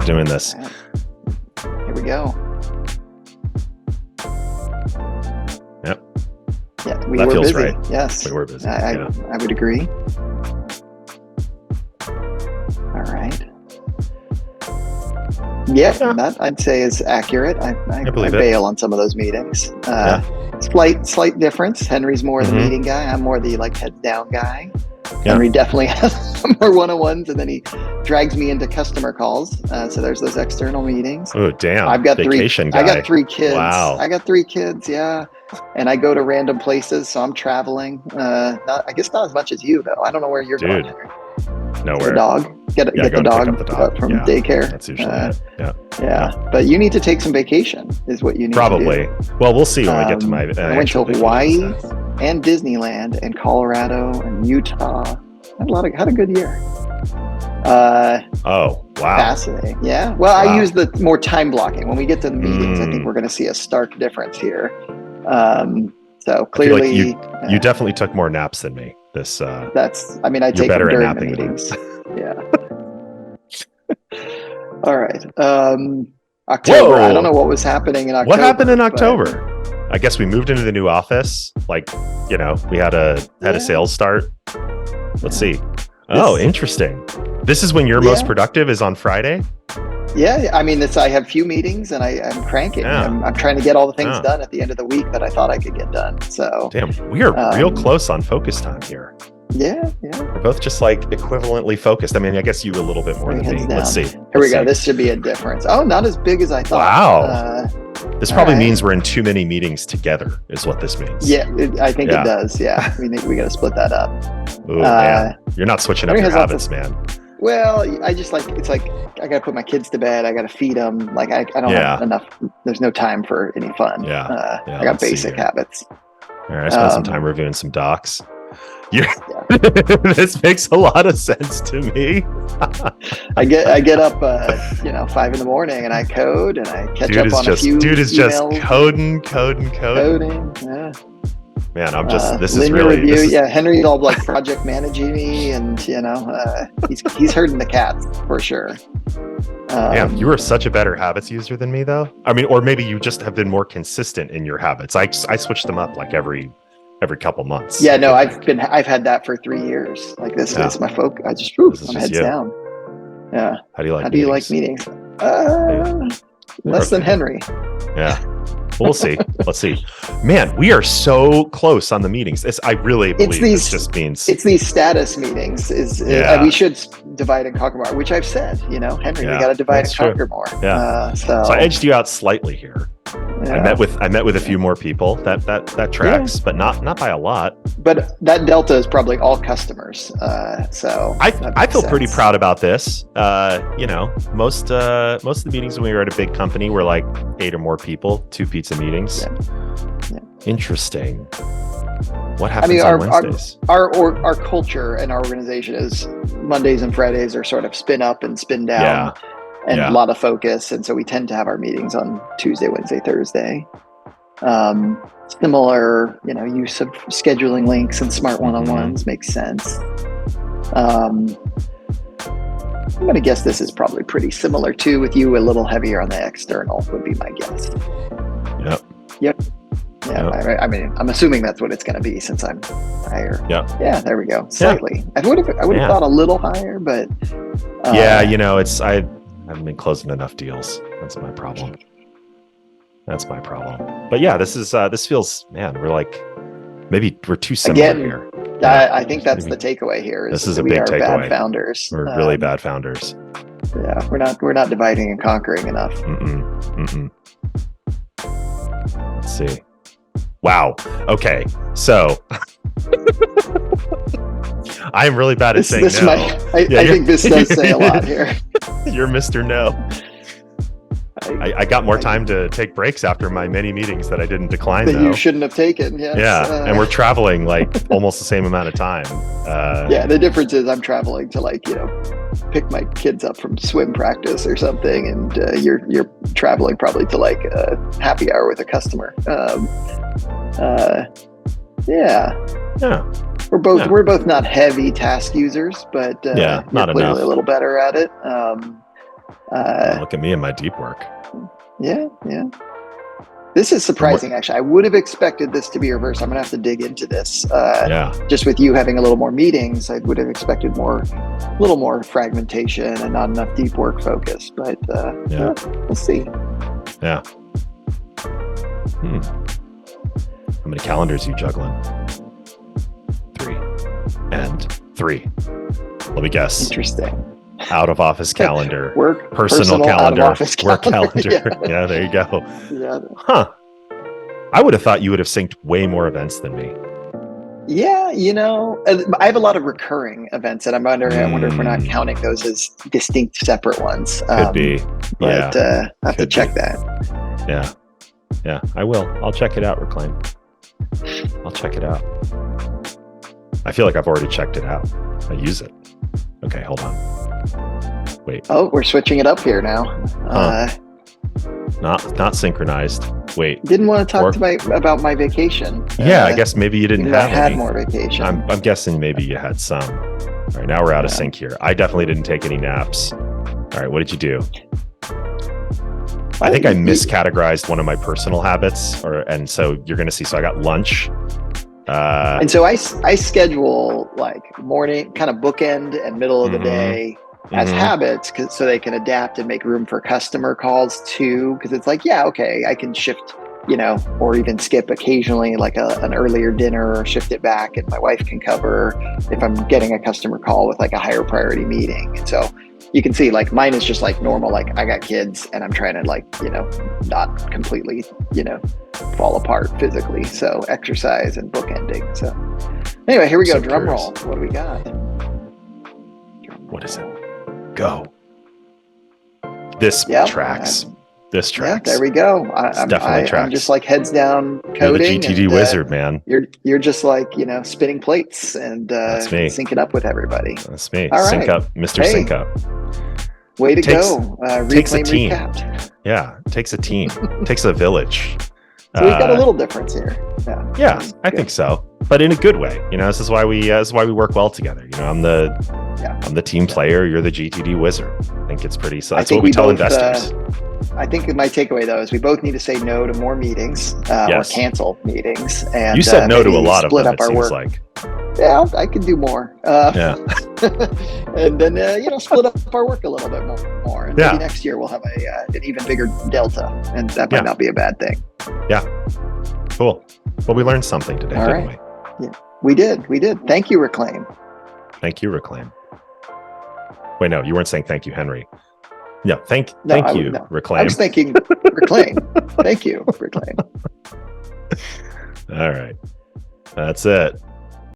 doing this. Here we go. Yep. Yeah, That were feels busy. right. Yes. We were busy. I would agree. All right. Yeah, that I'd say is accurate. I bail on some of those meetings. Slight difference. Henry's more the meeting guy. I'm more the heads down guy. Yeah. Henry definitely has more one-on-ones, and then he drags me into customer calls. So there's those external meetings. Oh, damn. I've got Vacation guy. I got 3 kids. Wow. I got 3 kids, yeah. And I go to random places, so I'm traveling. I guess not as much as you, though. I don't know where you're going, Henry. Nowhere. The dog. Get the dog from daycare. That's usually it. Yeah. But you need to take some vacation, is what you need Probably. to do. Well, we'll see when we get to my I went to Hawaii and Disneyland and Colorado and Utah. Had a good year. Oh, wow. Fascinating. Yeah. Well, wow. I use the more time blocking. When we get to the meetings, I think we're going to see a stark difference here. So clearly, you definitely took more naps than me. I take them during the meetings. Yeah. All right. October. Whoa. I don't know what was happening in October. What happened in October? I guess we moved into the new office. We had a sales start. Let's see. Oh, interesting. This is when you're most productive, is on Friday? Yeah, I have few meetings and I'm cranking. Yeah. I'm trying to get all the things done at the end of the week that I thought I could get done. So damn, we are real close on focus time here. Yeah. We're both just equivalently focused. I guess you a little bit more than me. Down. Let's see. Here we go. This should be a difference. Oh, not as big as I thought. Wow. This probably means we're in too many meetings together, is what this means. Yeah, I think it does. Yeah, we got to split that up. Ooh, man. You're not switching up your habits, man. Well, I just it's I got to put my kids to bed. I got to feed them. I don't have enough. There's no time for any fun. I got basic habits. All right, I spent some time reviewing some docs. This makes a lot of sense to me. I get up 5 in the morning and I code and I catch up on a few dude is emails. Just coding. Yeah. Man, I'm just this is really review. Henry's all project managing me, and he's herding the cats for sure. Damn, you are such a better habits user than me, though. Or maybe you just have been more consistent in your habits. I switch them up every couple months. Yeah, no, I've had that for 3 years. This is my focus. I'm heads down. Yeah. How do you like meetings? Less than Henry. Yeah. We'll see. Let's see. Man, we are so close on the meetings. I really believe this just means it's these status meetings. We should divide and conquer more, which I've said. Henry, we got to divide and conquer more. Yeah. So I edged you out slightly here. Yeah. I met with a few more people. That tracks, but not by a lot. But that delta is probably all customers. So I feel pretty proud about this. Most of the meetings when we were at a big company were 8 or more people, 2 pizza meetings. Yeah. Interesting. What happens on Wednesdays? Our culture and our organization is Mondays and Fridays are sort of spin up and spin down. Yeah. And a lot of focus, and so we tend to have our meetings on Tuesday, Wednesday, Thursday. Similar, use of scheduling links and smart one-on-ones makes sense. I'm going to guess this is probably pretty similar too, with you a little heavier on the external would be my guess. Yep. Yeah, I'm assuming that's what it's going to be since I'm higher. Yeah, there we go. Slightly. Yeah. I would have thought a little higher, but I haven't been closing enough deals. That's my problem. But yeah, this feels, man, we're too similar here. I think that's the takeaway here. This is a big takeaway. Bad founders. We're really bad founders. Yeah, we're not dividing and conquering enough. Let's see. Wow. Okay. So I am really bad at saying no. I think this does say a lot here. You're Mr. No. I got more time to take breaks after my many meetings that I didn't decline, that you shouldn't have taken. Yes. Yeah, and we're traveling almost the same amount of time. The difference is I'm traveling to pick my kids up from swim practice or something, and you're traveling probably to a happy hour with a customer. We're both not heavy task users, but not clearly enough. a little better at it. Look at me and my deep work. Yeah. This is surprising, actually. I would have expected this to be reversed. I'm going to have to dig into this. Just with you having a little more meetings, I would have expected a little more fragmentation and not enough deep work focus. But we'll see. Yeah. How many calendars are you juggling? 3 and 3. Let me guess. Interesting. Out of office calendar, work, personal calendar, out-of-office work calendar. Yeah, there you go. Huh. I would have thought you would have synced way more events than me. Yeah, I have a lot of recurring events, and I wonder if we're not counting those as distinct, separate ones. Could be. But I have to check that. Yeah, I will. I'll check it out, Reclaim. I'll check it out. I feel like I've already checked it out. I use it. Okay, hold on. Wait. Oh, we're switching it up here now. Not synchronized. Wait. Didn't want to talk about my vacation. Yeah, I guess maybe you didn't have I had any. More vacation. I'm guessing maybe you had some. All right, now we're out of sync here. I definitely didn't take any naps. All right, what did you do? I think I miscategorized one of my personal habits, and so you're going to see. So I got lunch. And so I schedule like morning, kind of bookend and middle of the day as habits, so they can adapt and make room for customer calls too. Because it's like, I can shift, or even skip occasionally, like an earlier dinner, or shift it back, and my wife can cover if I'm getting a customer call with like a higher priority meeting. And so you can see like mine is just like normal, like I got kids and I'm trying to like, not completely, fall apart physically. So exercise and bookending. So anyway, here we go. So Drum curious. roll. What do we got? What is it? Go. This tracks. This tracks. Yeah, there we go. I'm definitely tracks. I'm just like heads down coding. You're the GTD wizard, man. You're just like, spinning plates and That's me. syncing up with everybody. That's me. All Sync right. up, Mr. Hey. Sync up. Way to go. Takes a Reclaim team. Recapped. Yeah, it takes a team. Takes a village. So we've got a little difference here. Yeah, I think so, but in a good way. This is why we work well together. I'm the team player. You're the GTD wizard. I think it's pretty. So that's what we tell investors. I think my takeaway though is we both need to say no to more meetings or cancel meetings. And you said no to a lot of them. Up our work. Like. Yeah, I can do more. And then split up our work a little bit more. And maybe next year we'll have an even bigger delta, and that might not be a bad thing. Yeah. Cool. Well, we learned something today, didn't we? Yeah, we did. Thank you, Reclaim. Thank you, Reclaim. Wait, no, you weren't saying thank you, Henry. Yeah, thank you, Reclaim. I was thinking Reclaim. Thank you, Reclaim. All right. That's it.